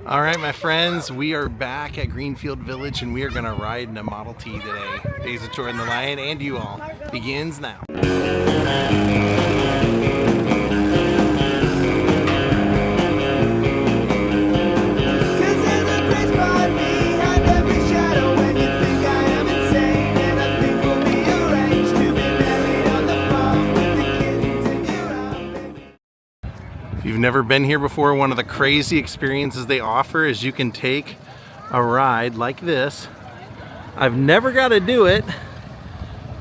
All right, my friends, we are back at Greenfield Village and we are going to ride in a Model T today. Daze of Jordan the Lion and you all begins now. If you've never been here before, one of the crazy experiences they offer is you can take a ride like this. I've never got to do it,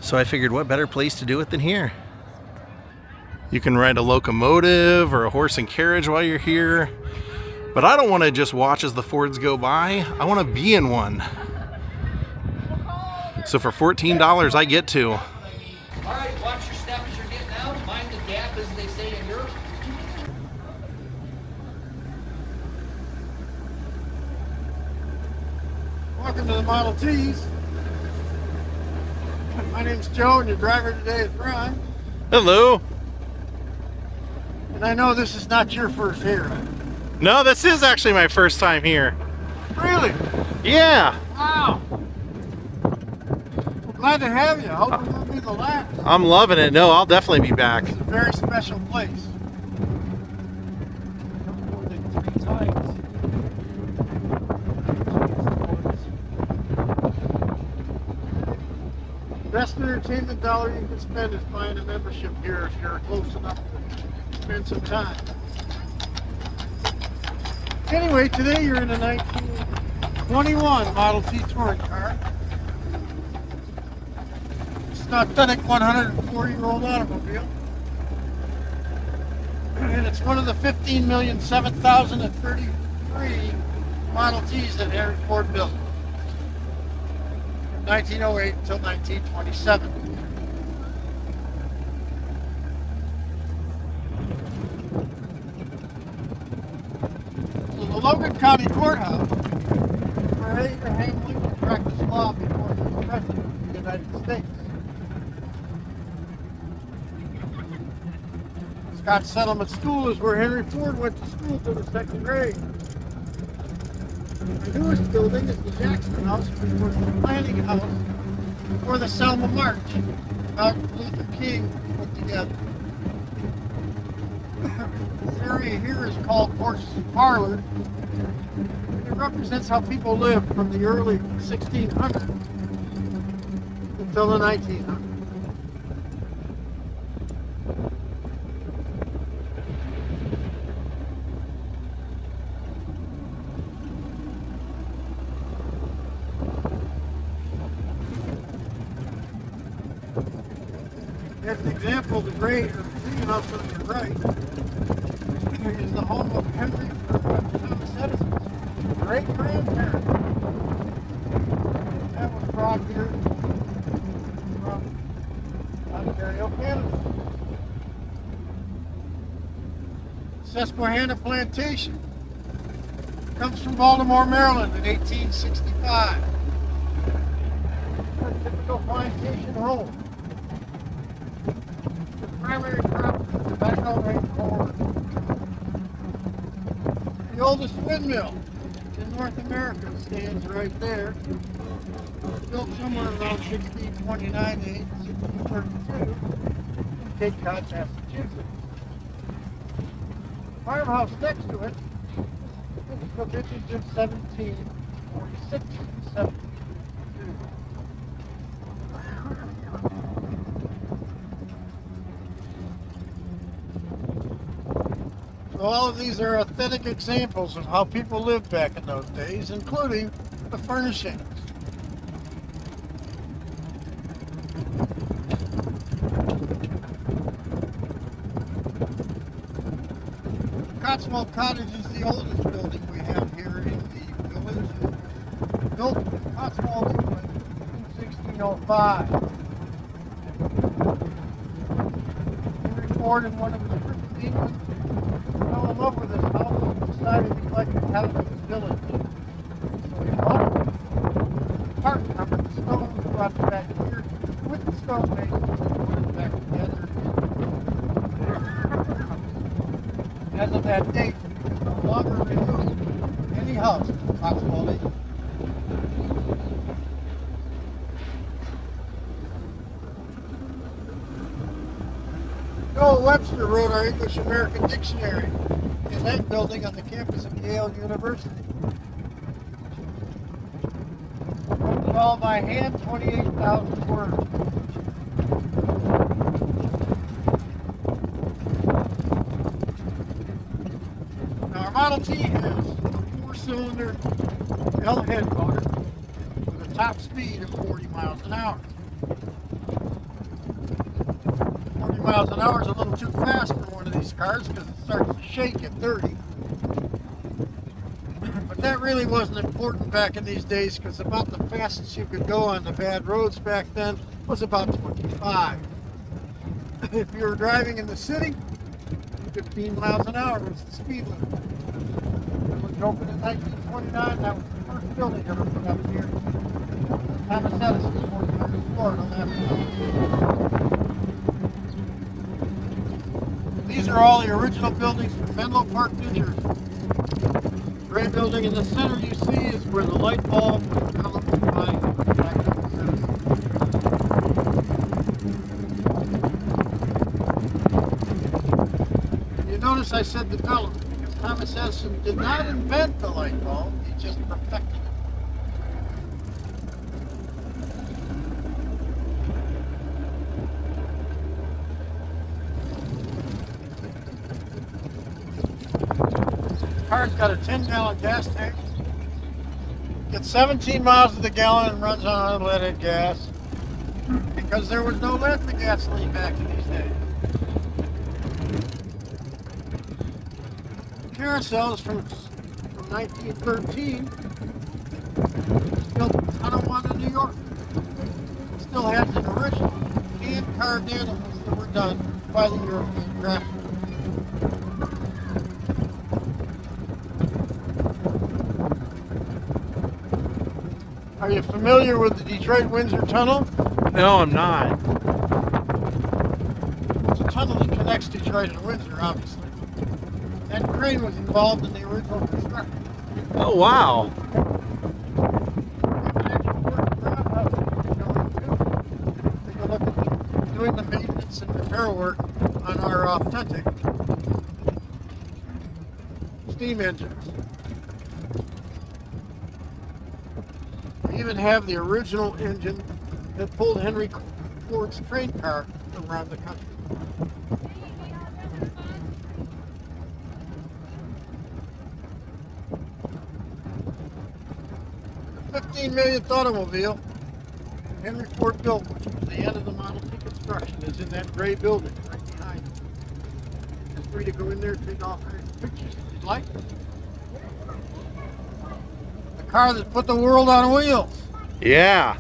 so I figured what better place to do it than here. You can ride a locomotive or a horse and carriage while you're here, but I don't want to just watch as the Fords go by. I want to be in one. So for $14, I get to. All right, watch your step as you're getting out. Mind the gap, as they say in Europe. Welcome to the Model Ts. My name's Joe and your driver today is Ron. Hello. And I know this is not your first here. No, this is actually my first time here. Really? Yeah. Wow. Well, glad to have you. I hope it won't be the last. I'm loving it. No, I'll definitely be back. It's a very special place. More than 3 times. Best entertainment dollar you can spend is buying a membership here if you're close enough to spend some time. Anyway, today you're in a 1921 Model T touring car. It's an authentic 104-year-old automobile. And it's one of the 15,007,033 Model Ts that Henry Ford built. 1908 until 1927. So the Logan County Courthouse, where Abraham Lincoln practiced law before he was president of the United States. Scott Settlement School is where Henry Ford went to school till the 2nd grade. The newest building is the Jackson House, which was the planning house for the Selma March Martin Luther King put together. This area here is called Horses and Parlors. It represents how people lived from the early 1600s until the 1900s. As an example, the grade of the green house on your right is the home of Henry Thomas Edison's great-grandparent. That was brought here from Ontario, Canada. Susquehanna Plantation comes from Baltimore, Maryland in 1865. A typical plantation home. Primary crop is tobacco and corn. The oldest windmill in North America stands right there. Built somewhere around 1629 to 1632 in Cape Cod, Massachusetts. The farmhouse next to it is the vintage of 1746 and 1752. All of these are authentic examples of how people lived back in those days, including the furnishings. Cotswold Cottage is the oldest building we have here in the village. It was built in Cotswold, England in 1605. Henry Ford and one of his trips to England fell in love with this house and decided he'd like to have it in his village. So he bought it. The park number, the stone was brought back here with the stone masons and put it back together. As of that date, no longer removed any house, Cotswold. Noah Webster wrote our English-American dictionary in that building on the campus of Yale University. Wrote it all by hand, 28,000 words. Now our Model T has a 4-cylinder L head motor with a top speed of 40 miles an hour. 40 miles an hour is a little too fast for one of these cars because it starts to shake at 30. But that really wasn't important back in these days because about the fastest you could go on the bad roads back then was about 25. If you were driving in the city, 15 miles an hour was the speed limit. It was opened in 1929. That was the first building ever put up here. Thomas Edison's 43rd floor on the left. These are all the original buildings from Menlo Park, New Jersey. The gray building in the center you see is where the light bulb was developed by Thomas Edison. You notice I said developed because Thomas Edison did not invent the light bulb, he just perfected it. The car's got a 10-gallon gas tank. Gets 17 miles to the gallon and runs on unleaded gas because there was no lead in the gasoline back in these days. The carousel is from 1913. It's built in Tonawanda, New York. It still has an original hand-carved animals that were done by the European craftsmen. Are you familiar with the Detroit-Windsor Tunnel? No, I'm not. It's a tunnel that connects Detroit and Windsor, obviously. That crane was involved in the original construction. Oh, wow. Take a look at doing the maintenance and repair work on our authentic steam engines. We even have the original engine that pulled Henry Ford's train car around the country. The 15 millionth automobile Henry Ford built, which was the end of the Model T construction, is in that gray building right behind it. Feel free to go in there and take all kinds of pictures if you'd like. The car that put the world on wheels. Yeah.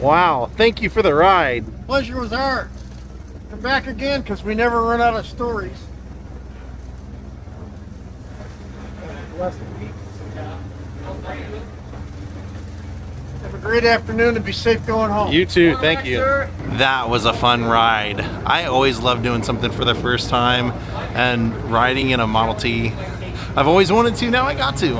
Wow. Thank you for the ride. Pleasure was ours. Come back again because we never run out of stories. Have a great afternoon and be safe going home. You too. Thank you. That was a fun ride. I always love doing something for the first time, and riding in a Model T. I've always wanted to, now I got to.